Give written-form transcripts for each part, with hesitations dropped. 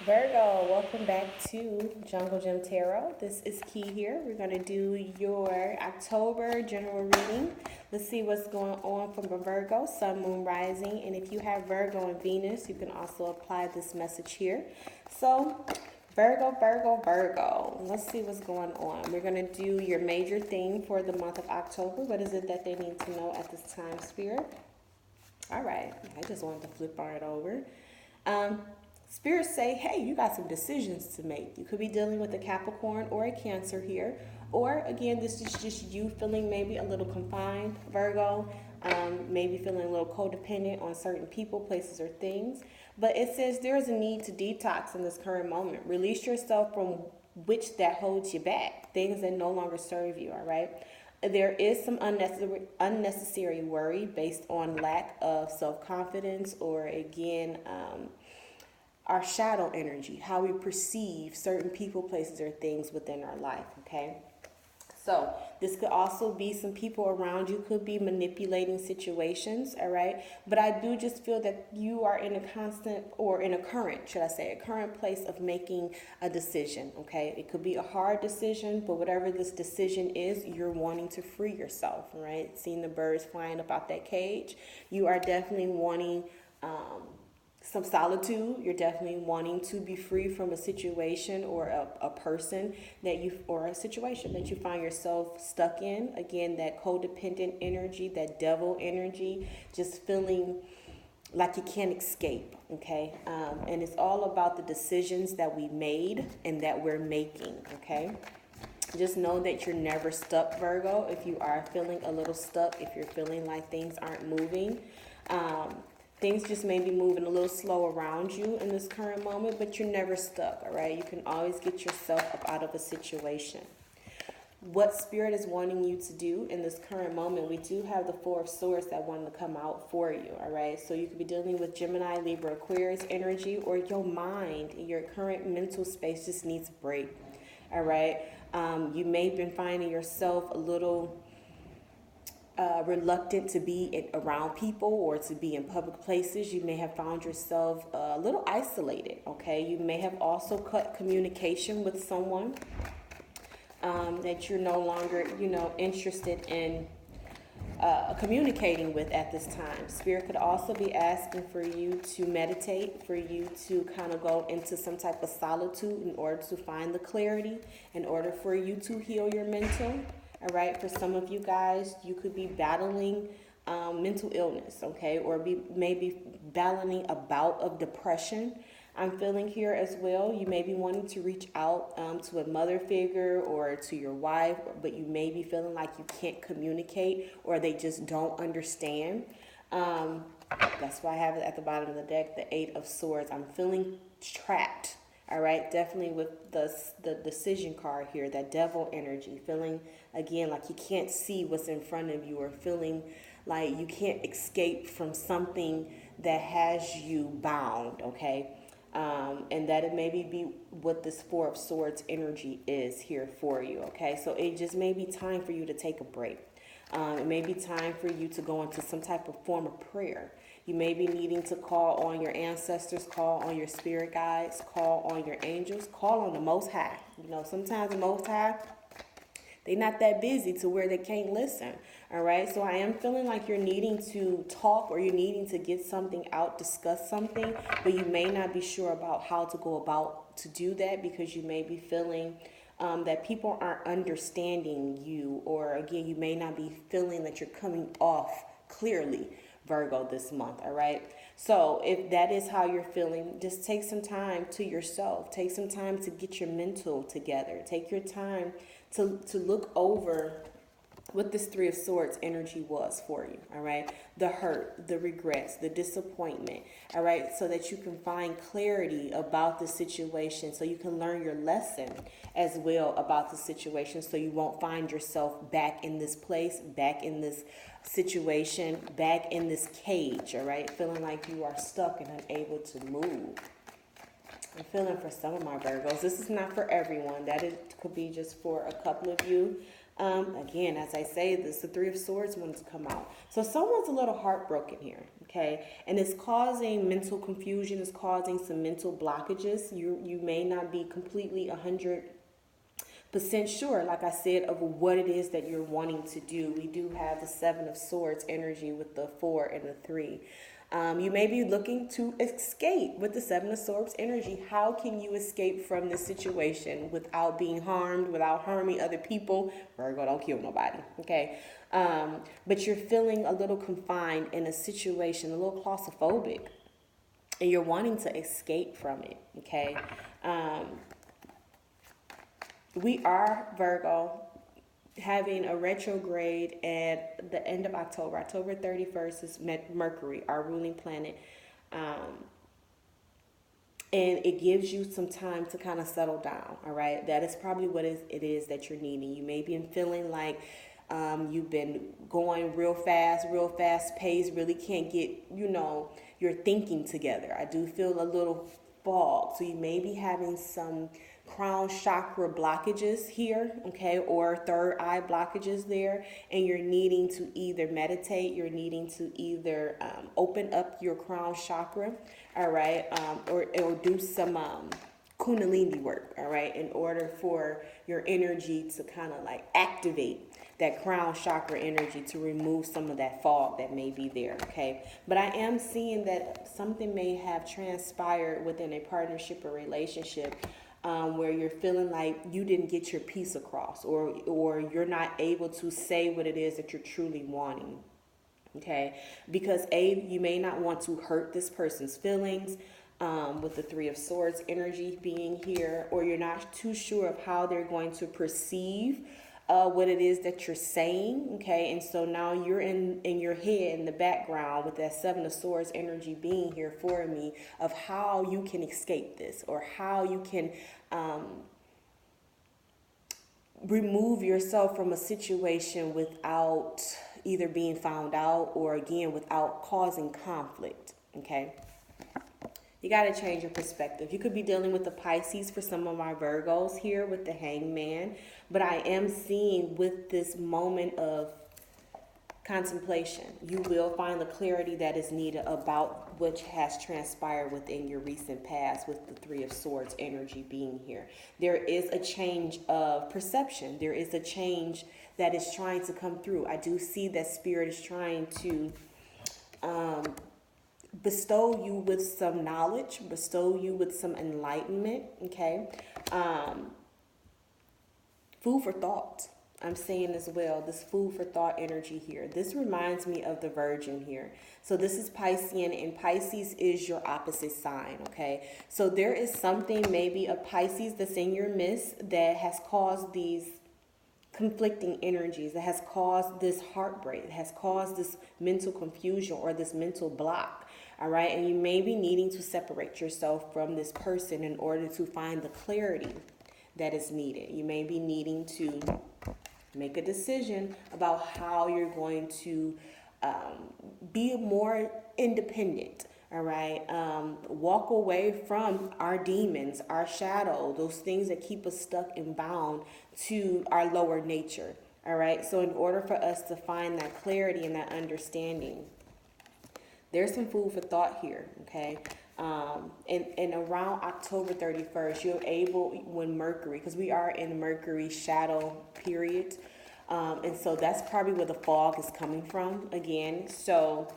Virgo, welcome back to Jungle Gym Tarot. This is Key here. We're going to do your October general reading. Let's see what's going on from a Virgo, Sun, Moon, Rising. And if you have Virgo and Venus, you can also apply this message here. So, Virgo. Let's see what's going on. We're going to do your major theme for the month of October. What is it that they need to know at this time, Spirit? All right. I just wanted to flip on it over. Um, Spirits say, hey, you got some decisions to make. You could be dealing with a Capricorn or a Cancer here. Or again, this is just you feeling maybe a little confined, Virgo. Maybe feeling a little codependent on certain people, places, or things. But it says there is a need to detox in this current moment. Release yourself from which that holds you back, things that no longer serve you, all right? There is some unnecessary worry based on lack of self-confidence or, again, our shadow energy, how we perceive certain people, places, or things within our life, okay? So this could also be some people around you could be manipulating situations, all right? But I do just feel that you are in a constant, or in a current, should I say, a current place of making a decision, okay? It could be a hard decision, but whatever this decision is, you're wanting to free yourself, right? Seeing the birds flying up out that cage, you are definitely wanting some solitude. You're definitely wanting to be free from a situation or a person that you, or a situation that you find yourself stuck in. Again, that codependent energy, that devil energy, just feeling like you can't escape, okay? And it's all about the decisions that we made and that we're making, okay? Just know that you're never stuck, Virgo. If you are feeling a little stuck, if you're feeling like things aren't moving, things just may be moving a little slow around you in this current moment, but you're never stuck, all right? You can always get yourself up out of a situation. What Spirit is wanting you to do in this current moment, we do have the Four of Swords that want to come out for you, all right? So you could be dealing with Gemini, Libra, Aquarius energy, or your mind, your current mental space just needs a break, all right? You may have been finding yourself a little reluctant to be around people or to be in public places. You may have found yourself a little isolated, okay? You may have also cut communication with someone that you're no longer, interested in communicating with at this time. Spirit could also be asking for you to meditate, for you to kind of go into some type of solitude in order to find the clarity, in order for you to heal your mental. All right, for some of you guys, you could be battling mental illness, okay, or maybe battling a bout of depression. I'm feeling here as well. You may be wanting to reach out to a mother figure or to your wife, but you may be feeling like you can't communicate or they just don't understand. That's why I have it at the bottom of the deck, the Eight of Swords. I'm feeling trapped. All right, definitely with the decision card here, that devil energy, feeling again like you can't see what's in front of you, or feeling like you can't escape from something that has you bound, okay? And that it maybe be what this Four of Swords energy is here for you, okay? So it just may be time for you to take a break. It may be time for you to go into some type of form of prayer. You may be needing to call on your ancestors, call on your spirit guides, call on your angels, call on the Most High. Sometimes the Most High, they're not that busy to where they can't listen. All right. So I am feeling like you're needing to talk, or you're needing to get something out, discuss something, but you may not be sure about how to go about to do that, because you may be feeling that people aren't understanding you, or again, you may not be feeling that you're coming off clearly, Virgo, this month. All right. So if that is how you're feeling, just take some time to yourself. Take some time to get your mental together. Take your time to look over what this Three of Swords energy was for you, all right? The hurt, the regrets, the disappointment, all right? So that you can find clarity about the situation, so you can learn your lesson as well about the situation, so you won't find yourself back in this place, back in this situation, back in this cage, all right? Feeling like you are stuck and unable to move. I'm feeling for some of my Virgos. This is not for everyone. Could be just for a couple of you. Again, as I say, the Three of Swords wanted to come out. So someone's a little heartbroken here, Okay, and it's causing mental confusion, it's causing some mental blockages. You may not be completely 100% sure, like I said, of what it is that you're wanting to do. We do have the Seven of Swords energy with the 4 and the 3. You may be looking to escape with the Seven of Swords energy. How can you escape from this situation without being harmed, without harming other people? Virgo, don't kill nobody, okay? But you're feeling a little confined in a situation, a little claustrophobic, and you're wanting to escape from it, okay? We are, Virgo, having a retrograde at the end of October. October 31st is Mercury, our ruling planet. And it gives you some time to kind of settle down, all right? That is probably what it is that you're needing. You may be feeling like you've been going real fast pace, really can't get, your thinking together. I do feel a little fog. So you may be having some crown chakra blockages here, okay, or third eye blockages there, and you're needing to either meditate, you're needing to either open up your crown chakra, all right, or do some kundalini work, all right, in order for your energy to kind of like activate that crown chakra energy to remove some of that fog that may be there, okay? But I am seeing that something may have transpired within a partnership or relationship where you're feeling like you didn't get your piece across, or you're not able to say what it is that you're truly wanting, okay? Because you may not want to hurt this person's feelings, with the Three of Swords energy being here, or you're not too sure of how they're going to perceive what it is that you're saying, okay? And so now you're in your head, in the background, with that Seven of Swords energy being here for me, of how you can escape this, or how you can remove yourself from a situation without either being found out, or again, without causing conflict, okay? You got to change your perspective. You could be dealing with the Pisces for some of my Virgos here with the Hangman. But I am seeing with this moment of contemplation, you will find the clarity that is needed about what has transpired within your recent past with the Three of Swords energy being here. There is a change of perception. There is a change that is trying to come through. I do see that Spirit is trying to bestow you with some knowledge, bestow you with some enlightenment, okay? Food for thought, I'm saying as well, this food for thought energy here. This reminds me of the Virgin here. So this is Piscean, and Pisces is your opposite sign, okay? So there is something, maybe a Pisces that's in your midst, that has caused these conflicting energies, that has caused this heartbreak, that has caused this mental confusion or this mental block, all right? And you may be needing to separate yourself from this person in order to find the clarity that is needed. You may be needing to make a decision about how you're going to be more independent, all right? Walk away from our demons, our shadow, those things that keep us stuck and bound to our lower nature, all right? So in order for us to find that clarity and that understanding, there's some food for thought here, okay? And around October 31st, you're able, when Mercury, because we are in Mercury shadow period, and so that's probably where the fog is coming from again. So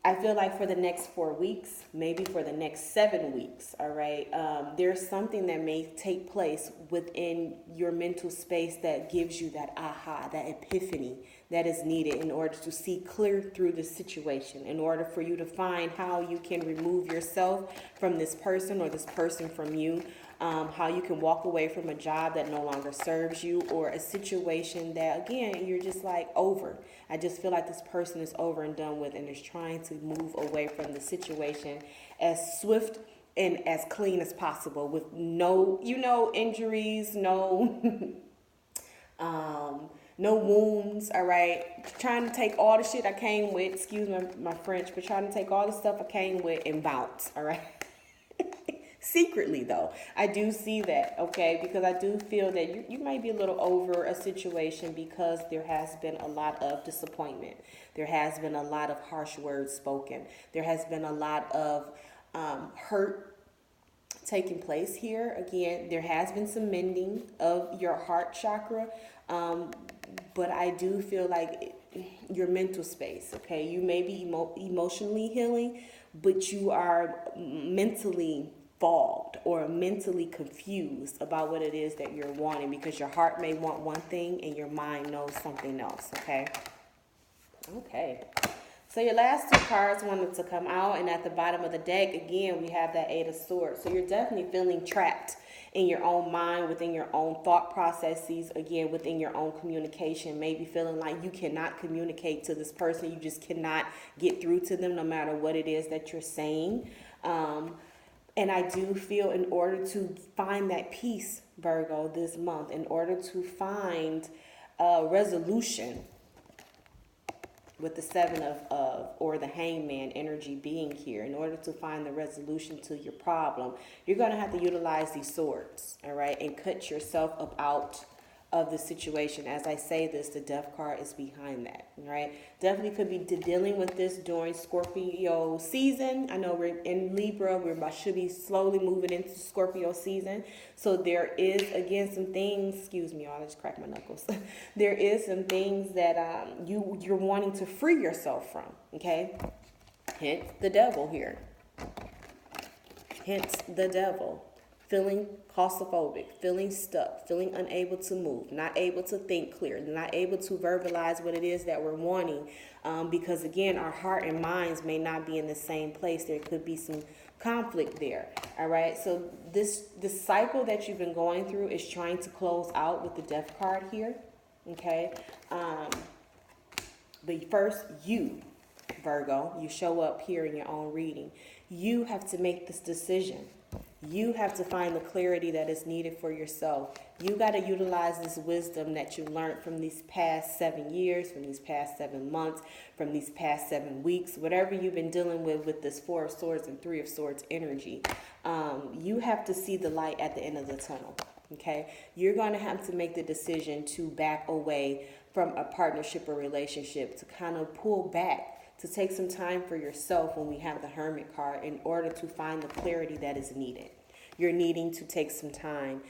I feel like for the next 4 weeks, maybe for the next 7 weeks, all right, there's something that may take place within your mental space that gives you that aha, that epiphany that is needed in order to see clear through the situation, in order for you to find how you can remove yourself from this person or this person from you, how you can walk away from a job that no longer serves you, or a situation that, again, you're just like over. I just feel like this person is over and done with and is trying to move away from the situation as swift and as clean as possible, with no, injuries, no, no wounds, all right? Trying to take all the shit I came with, excuse my French, but trying to take all the stuff I came with and bounce, all right? secretly though, I do see that, okay, because I do feel that you might be a little over a situation because there has been a lot of disappointment. There has been a lot of harsh words spoken. There has been a lot of hurt taking place here. Again, there has been some mending of your heart chakra, but I do feel like your mental space, okay, you may be emotionally healing, but you are mentally fogged or mentally confused about what it is that you're wanting, because your heart may want one thing and your mind knows something else. Okay, so your last two cards wanted to come out, and at the bottom of the deck, again, we have that Eight of Swords. So you're definitely feeling trapped in your own mind, within your own thought processes, again, within your own communication, maybe feeling like you cannot communicate to this person. You just cannot get through to them no matter what it is that you're saying. And I do feel, in order to find that peace, Virgo, this month, in order to find a resolution, with the Seven of or the Hangman energy being here, in order to find the resolution to your problem, you're going to have to utilize these swords, all right, and cut yourself up out of the situation. As I say this, the Death card is behind that, all right? Definitely could be dealing with this during Scorpio season. I know we're in Libra. Should be slowly moving into Scorpio season. So there is, again, some things, excuse me, I just cracked my knuckles. There is some things that you're wanting to free yourself from, okay? Hence the Devil here. Hence the Devil. Feeling claustrophobic, feeling stuck, feeling unable to move, not able to think clear, not able to verbalize what it is that we're wanting, because again, our heart and minds may not be in the same place. There could be some conflict there. All right, so this cycle that you've been going through is trying to close out with the Death card here. Okay, but first, you, Virgo, you show up here in your own reading. You have to make this decision. You have to find the clarity that is needed for yourself. You got to utilize this wisdom that you learned from these past 7 years, from these past 7 months, from these past 7 weeks, whatever you've been dealing with this Four of Swords and Three of Swords energy. You have to see the light at the end of the tunnel. Okay, you're going to have to make the decision to back away from a partnership or relationship, to kind of pull back, to take some time for yourself when we have the Hermit card, in order to find the clarity that is needed. You're needing to take some time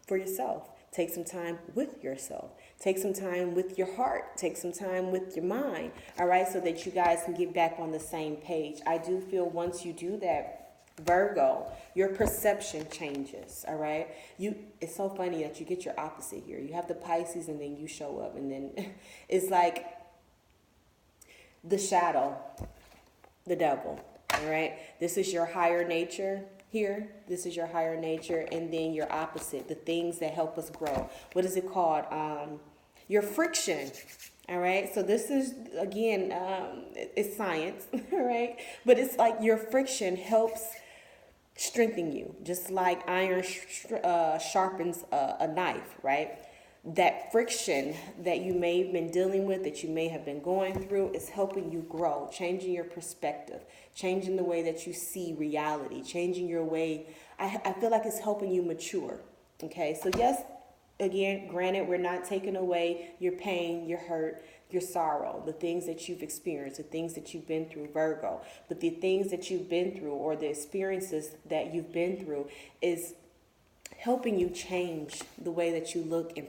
for yourself. Take some time with yourself. Take some time with your heart. Take some time with your mind. All right, so that you guys can get back on the same page. I do feel once you do that, Virgo, your perception changes. All right, it's so funny that you get your opposite here. You have the Pisces, and then you show up, and then it's like the shadow, the Devil. All right, this is your higher nature here. This is your higher nature, and then your opposite, the things that help us grow. What is it called? Your friction. All right, so this is, again, it's science, all right, but it's like your friction helps strengthen you, just like iron sharpens a knife, right? That friction that you may have been dealing with, that you may have been going through, is helping you grow, changing your perspective, changing the way that you see reality, changing your way. I feel like it's helping you mature. Okay, so yes, again, granted, we're not taking away your pain, your hurt, your sorrow, the things that you've experienced, the things that you've been through, Virgo. But the things that you've been through, or the experiences that you've been through, is helping you change the way that you look and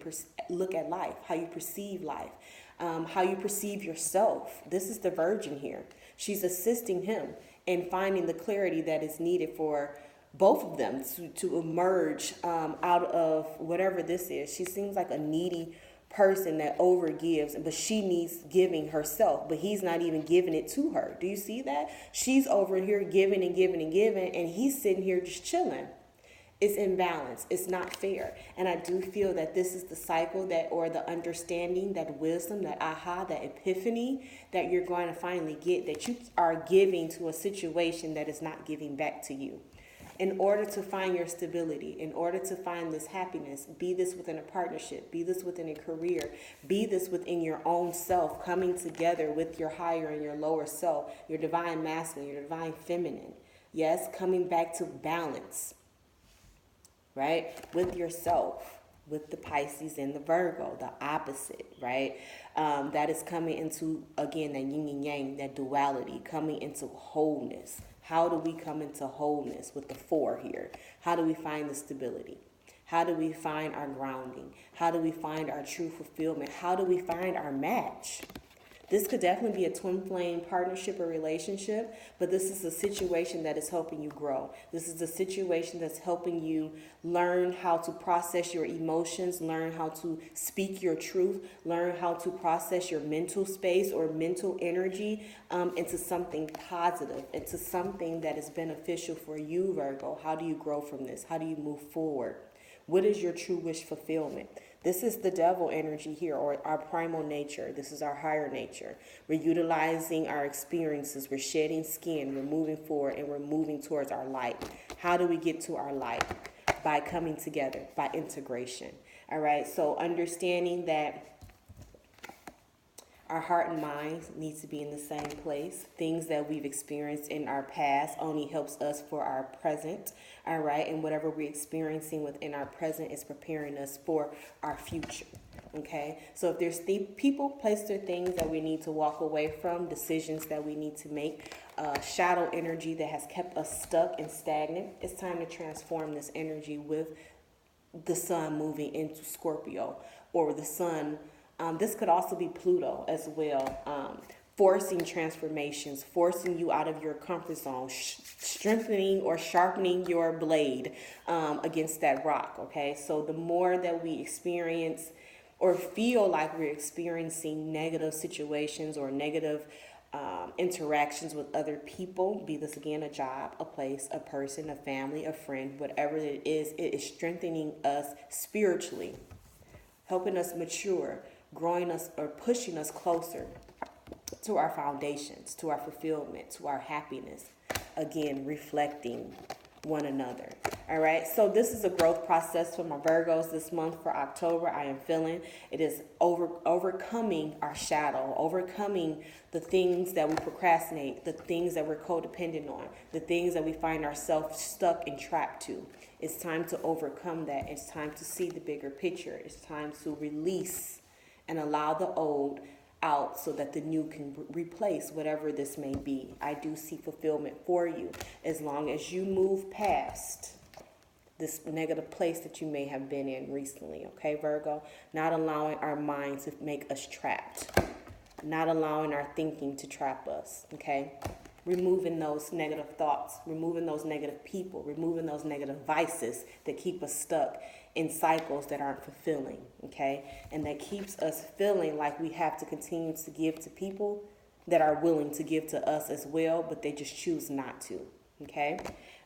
look at life, how you perceive life, how you perceive yourself. This is the Virgin here. She's assisting him in finding the clarity that is needed for both of them to emerge out of whatever this is. She seems like a needy person that overgives, but she needs giving herself, but he's not even giving it to her. Do you see that? She's over here giving and giving and giving, and he's sitting here just chilling. It's imbalance. It's not fair. And I do feel that this is the cycle that, or the understanding, that wisdom, that aha, that epiphany that you're going to finally get, that you are giving to a situation that is not giving back to you. In order to find your stability, in order to find this happiness, be this within a partnership, be this within a career, be this within your own self, coming together with your higher and your lower self, your divine masculine, your divine feminine. Yes, coming back to balance, right? With yourself, with the Pisces and the Virgo, the opposite, right? That is coming into, again, that yin and yang, that duality, coming into wholeness. How do we come into wholeness with the 4 here? How do we find the stability? How do we find our grounding? How do we find our true fulfillment? How do we find our match? This could definitely be a twin flame partnership or relationship, but this is a situation that is helping you grow. This is a situation that's helping you learn how to process your emotions, learn how to speak your truth, learn how to process your mental space or mental energy into something positive, into something that is beneficial for you, Virgo. How do you grow from this? How do you move forward? What is your true wish fulfillment? This is the devil energy here, or our primal nature. This is our higher nature. We're utilizing our experiences. We're shedding skin. We're moving forward, and we're moving towards our light. How do we get to our light? By coming together, by integration. All right, so understanding that our heart and mind needs to be in the same place. Things that we've experienced in our past only helps us for our present, all right? And whatever we're experiencing within our present is preparing us for our future, okay? So if there's people, places, or things that we need to walk away from, decisions that we need to make, shadow energy that has kept us stuck and stagnant, it's time to transform this energy with the sun moving into Scorpio, or the sun. This could also be Pluto as well, forcing transformations, forcing you out of your comfort zone, strengthening or sharpening your blade against that rock, okay? So the more that we experience or feel like we're experiencing negative situations or negative interactions with other people, be this again a job, a place, a person, a family, a friend, whatever it is strengthening us spiritually, helping us mature, growing us or pushing us closer to our foundations, to our fulfillment, to our happiness. Again, reflecting one another. All right, so this is a growth process for my Virgos this month for October. I am feeling it is overcoming our shadow, overcoming the things that we procrastinate, the things that we're codependent on, the things that we find ourselves stuck and trapped to. It's time to overcome that. It's time to see the bigger picture. It's time to release and allow the old out so that the new can replace whatever this may be. I do see fulfillment for you as long as you move past this negative place that you may have been in recently, okay, Virgo? Not allowing our mind to make us trapped. Not allowing our thinking to trap us, okay? Removing those negative thoughts, removing those negative people, removing those negative vices that keep us stuck in cycles that aren't fulfilling, okay? And that keeps us feeling like we have to continue to give to people that are willing to give to us as well, but they just choose not to, okay?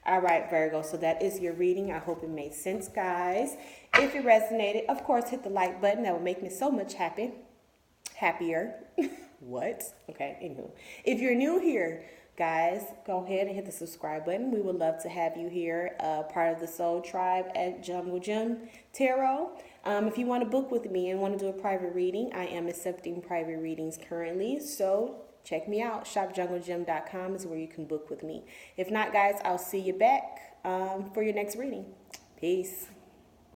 All right, Virgo, so that is your reading. I hope it made sense, guys. If it resonated, of course, hit the like button. That would make me so much happier. What? Okay, anywho. If you're new here, guys, go ahead and hit the subscribe button. We would love to have you here, part of the Soul Tribe at Jungle Gym Tarot. If you want to book with me and want to do a private reading, I am accepting private readings currently. So check me out. shopjunglegym.com is where you can book with me. If not, guys, I'll see you back for your next reading. Peace.